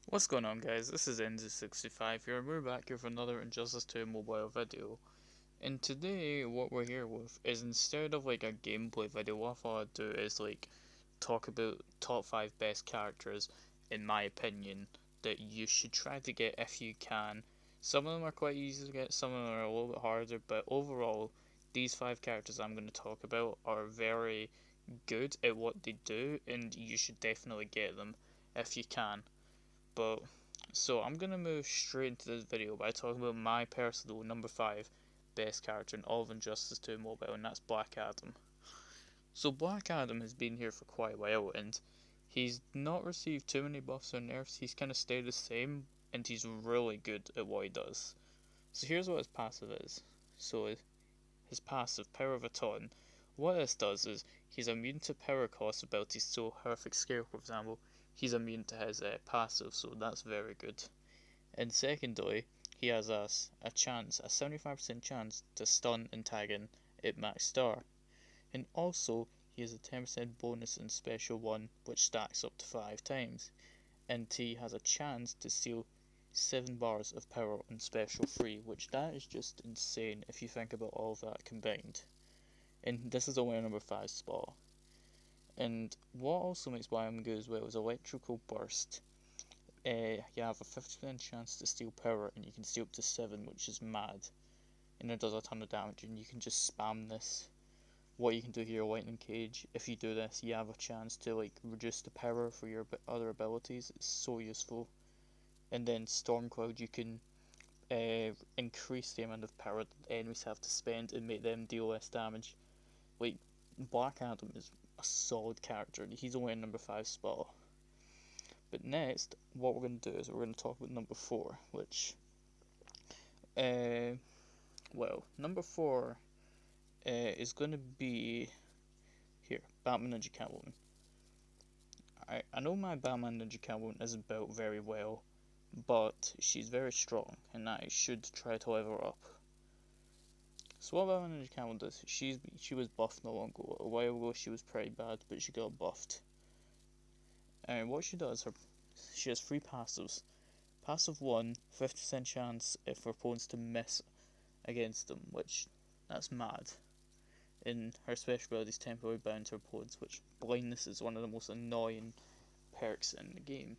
What's going on, guys? This is NZ65 here, and we're back here for another Injustice 2 mobile video. And today, what we're here with is, instead of like a gameplay video, what I thought I'd do is talk about top 5 best characters, in my opinion, that you should try to get if you can. Some of them are quite easy to get, some of them are a little bit harder, but overall, these 5 characters I'm going to talk about are very good at what they do, and you should definitely get them if you can. But so I'm gonna move straight into this video by talking about my personal number 5 best character in all of Injustice 2 Mobile, and that's Black Adam. So Black Adam has been here for quite a while, and he's not received too many buffs or nerfs. He's kind of stayed the same, and he's really good at what he does. So here's what his passive is. So his passive, Power of a Ton. What this does is he's immune to power cost abilities, so Horrific Scare, for example, he's immune to his passive, so that's very good. And secondly, he has a chance, a 75% chance to stun and tag in at max star. And also, he has a 10% bonus in Special 1, which stacks up to 5 times. And he has a chance to steal 7 bars of power on Special 3, which that is just insane if you think about all of that combined. And this is only a number 5 spot. And what also makes Biome good as well is Electrical Burst. You have a 50% chance to steal power, and you can steal up to 7, which is mad. And it does a ton of damage, and you can just spam this. What you can do here, Lightning Cage, if you do this, you have a chance to reduce the power for your other abilities. It's so useful. And then Storm Cloud, you can increase the amount of power that enemies have to spend and make them deal less damage. Like, Black Adam is a solid character. He's only in number 5 spot. But next, what we're going to do is we're going to talk about number 4, which, number 4 is going to be, here, Batman Ninja Catwoman. I know my Batman Ninja Catwoman isn't built very well, but she's very strong, and I should try to level her up. So what Batman Ninja Catwoman does, she was buffed not long ago. A while ago she was pretty bad, but she got buffed. And what she does, she has 3 passives. Passive 1, 50% chance for opponents to miss against them, which, that's mad. And her special ability is temporarily bound to opponents, which blindness is one of the most annoying perks in the game.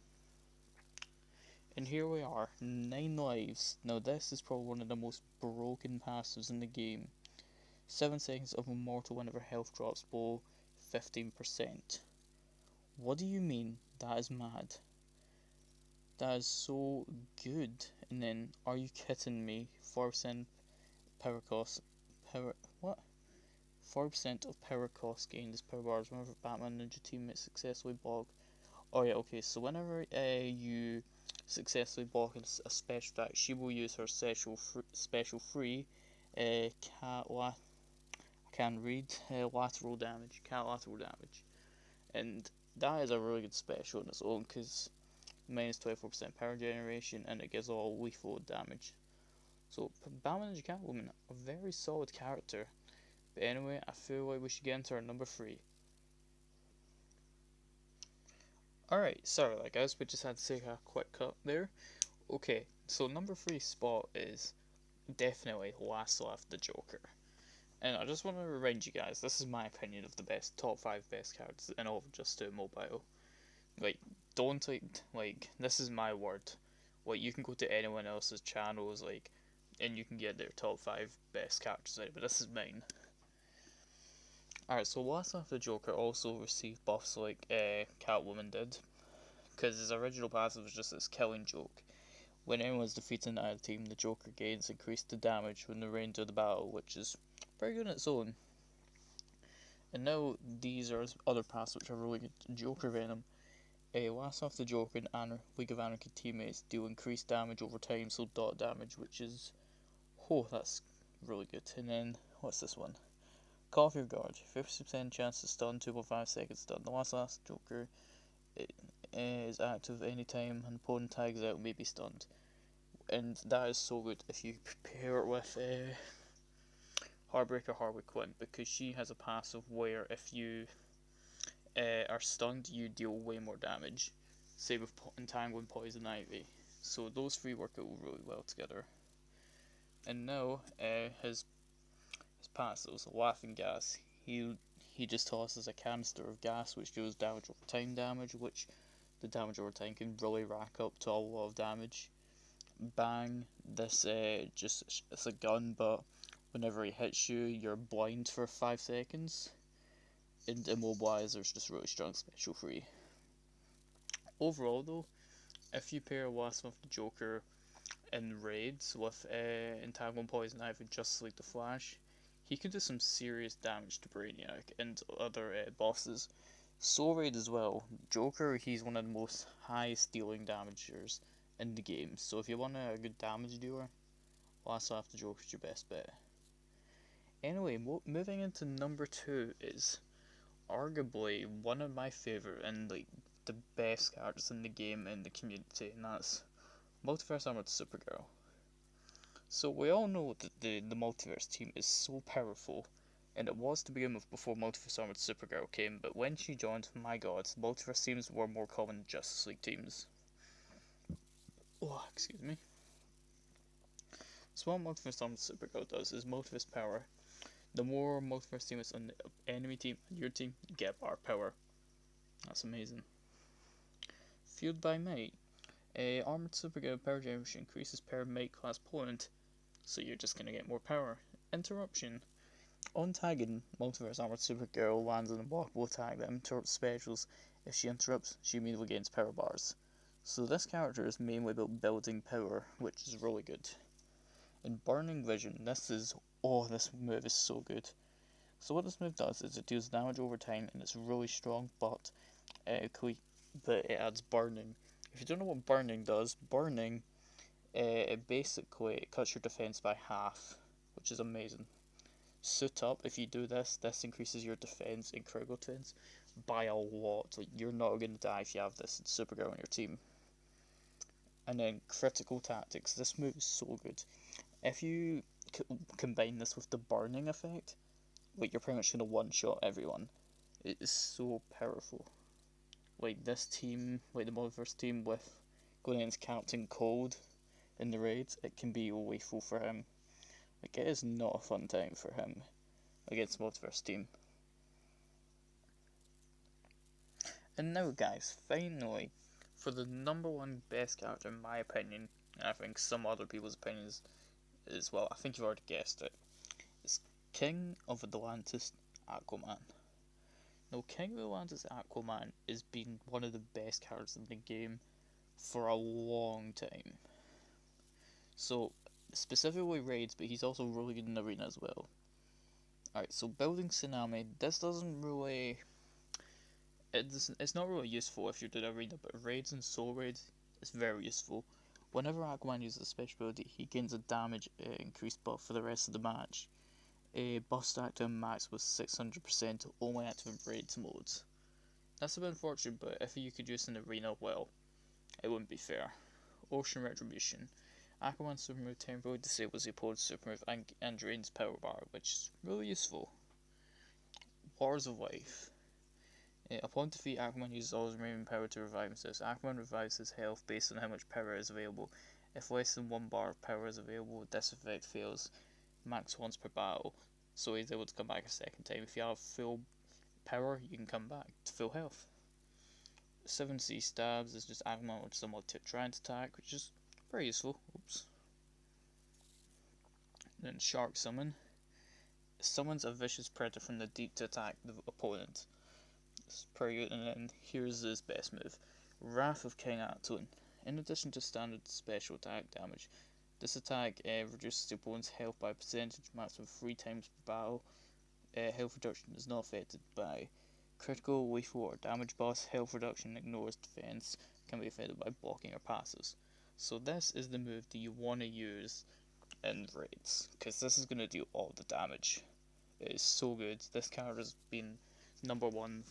And here we are, 9 lives. Now this is probably one of the most broken passives in the game. 7 seconds of immortal whenever health drops below 15%. What do you mean? That is mad. That is so good. And then, are you kidding me? 4% power cost. What? 4% of power cost gained as power bars whenever Batman Ninja teammates successfully block. Oh yeah, okay, so whenever you successfully block a special attack, she will use her special free I can't read, lateral damage, cat lateral damage. And that is a really good special on its own, because minus 24% power generation, and it gives all lethal damage. So Batman and Catwoman, a very solid character. But anyway, I feel like we should get into our number 3. Alright, sorry guys, we just had to take a quick cut there. Okay, so number 3 spot is definitely last left the Joker. And I just want to remind you guys, this is my opinion of the top 5 best characters in all of Just Do Mobile. Like, don't this is my word. Like, you can go to anyone else's channels, and you can get their top 5 best characters out, but this is mine. Alright, so last Laugh the Joker also received buffs like Catwoman did, because his original passive was just this killing joke. When anyone is defeated in either team, the Joker gains increased the damage when they range of the battle, which is pretty good on its own. And now these are other passives which are really good. Joker Venom. Last off the Joker and League of Anarchy teammates deal increased damage over time, so dot damage, which is, oh, that's really good. And then, what's this one? Call of Your Guard, 50% chance to stun, 2.5 seconds stun. The last Joker is active anytime an opponent tags out, may be stunned. And that is so good if you pair it with Heartbreaker Harley Quinn, because she has a passive where if you are stunned, you deal way more damage. Same with Entangling Poison Ivy. So those three work out really well together. And now, his passives, Laughing Gas. He just tosses a canister of gas which deals damage over time damage, which the damage over time can really rack up to a lot of damage. Bang, this it's a gun, but whenever he hits you, you're blind for 5 seconds. And Immobilizer's just really strong special free. Overall though, if you pair Wasp with the Joker in raids with Entangling Poison Ivy just like the Flash, he can do some serious damage to Brainiac and other bosses. Soul Raid as well. Joker, he's one of the most highest dealing damagers in the game, so if you want a good damage dealer, last off the Joker's your best bet. Anyway, moving into number 2 is arguably one of my favourite and like the best characters in the game and the community, and that's Multiverse Armored Supergirl. So we all know that the Multiverse team is so powerful, and it was to begin with before Multiverse Armored Supergirl came, but when she joined, my god, Multiverse teams were more common than Justice League teams. Oh, excuse me. So what Multiverse Armored Supergirl does is Multiverse Power. The more Multiverse team is on the enemy team and your team, you get more power. That's amazing. Fueled by Might. Armored Supergirl power generation increases per Might class opponent, so you're just gonna get more power. Interruption. On tagging, Multiverse Armored Supergirl lands on a blockable attack that interrupts specials. If she interrupts, she immediately gains power bars. So this character is mainly about building power, which is really good. And Burning Vision, this move is so good. So what this move does is it deals damage over time and it's really strong, but it adds burning. If you don't know what burning does, it basically cuts your defense by half, which is amazing. Suit Up, if you do this increases your defense and critical defense by a lot. Like, you're not going to die if you have this Supergirl on your team. And then Critical Tactics, this move is so good. If you combine this with the burning effect, like, you're pretty much going to one-shot everyone. It is so powerful. Like, this team, like the Multiverse team with going against Captain Cold in the raids, it can be lethal for him. Like, it is not a fun time for him against the Multiverse team. And now guys, finally, for the number 1 best character in my opinion, and I think some other people's opinions as well, I think you've already guessed it. It's King of Atlantis, AQUAMAN. Now, King of Atlantis AQUAMAN has been one of the best characters in the game for a long time. So, specifically raids, but he's also really good in arena as well. Alright, so building Tsunami, this doesn't really... It's not really useful if you're doing arena, but raids and soul raids is very useful. Whenever AQUAMAN uses a special ability, he gains a damage increased buff for the rest of the match. A buff stack to a max was 600%, only active in raids modes. That's a bit unfortunate, but if you could use an arena, well, it wouldn't be fair. Ocean Retribution. AQUAMAN's super move temporarily disables the opponent's super move and drains power bar, which is really useful. Wars of Life. Upon defeat, AQUAMAN uses all his remaining power to revive himself. AQUAMAN revives his health based on how much power is available. If less than 1 bar of power is available, this effect fails max once per battle, so he's able to come back a second time. If you have full power, you can come back to full health. 7C Stabs is just AQUAMAN with some Trident attack, which is very useful. Oops. Then Shark Summon. Summons a vicious predator from the deep to attack the opponent. It's pretty good. And then here's his best move, Wrath of King Atlan. In addition to standard special attack damage, this attack reduces the opponent's health by a percentage, maximum 3 times per battle. Health reduction is not affected by critical, lethal, or damage boss. Health reduction ignores defense, can be affected by blocking or passes. So this is the move that you want to use in raids, because this is going to do all the damage. It is so good. This character has been number 1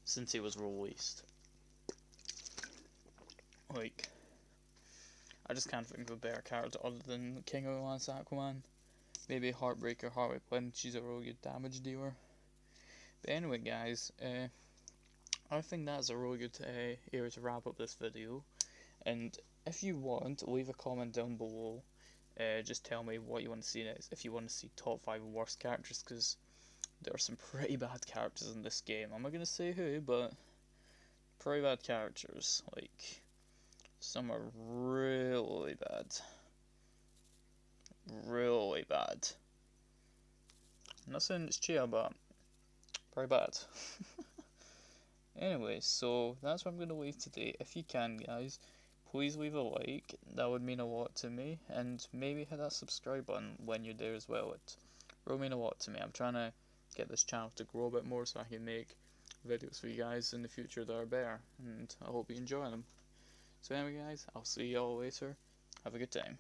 since he was released. Like, I just can't think of a better character other than King of Atlantis AQUAMAN. Maybe Heartbreaker, Harley Quinn, she's a really good damage dealer. But anyway guys, I think that's a really good area to wrap up this video. And if you want, leave a comment down below. Just tell me what you want to see next. If you want to see top 5 worst characters, because there are some pretty bad characters in this game. I'm not gonna say who, but pretty bad characters. Like, some are really bad. Really bad. I'm not saying it's chill, but pretty bad. Anyway, so that's what I'm going to leave today. If you can, guys, please leave a like. That would mean a lot to me. And maybe hit that subscribe button when you're there as well. It will mean a lot to me. I'm trying to get this channel to grow a bit more so I can make videos for you guys in the future that are better. And I hope you enjoy them. So anyway, guys, I'll see you all later. Have a good time.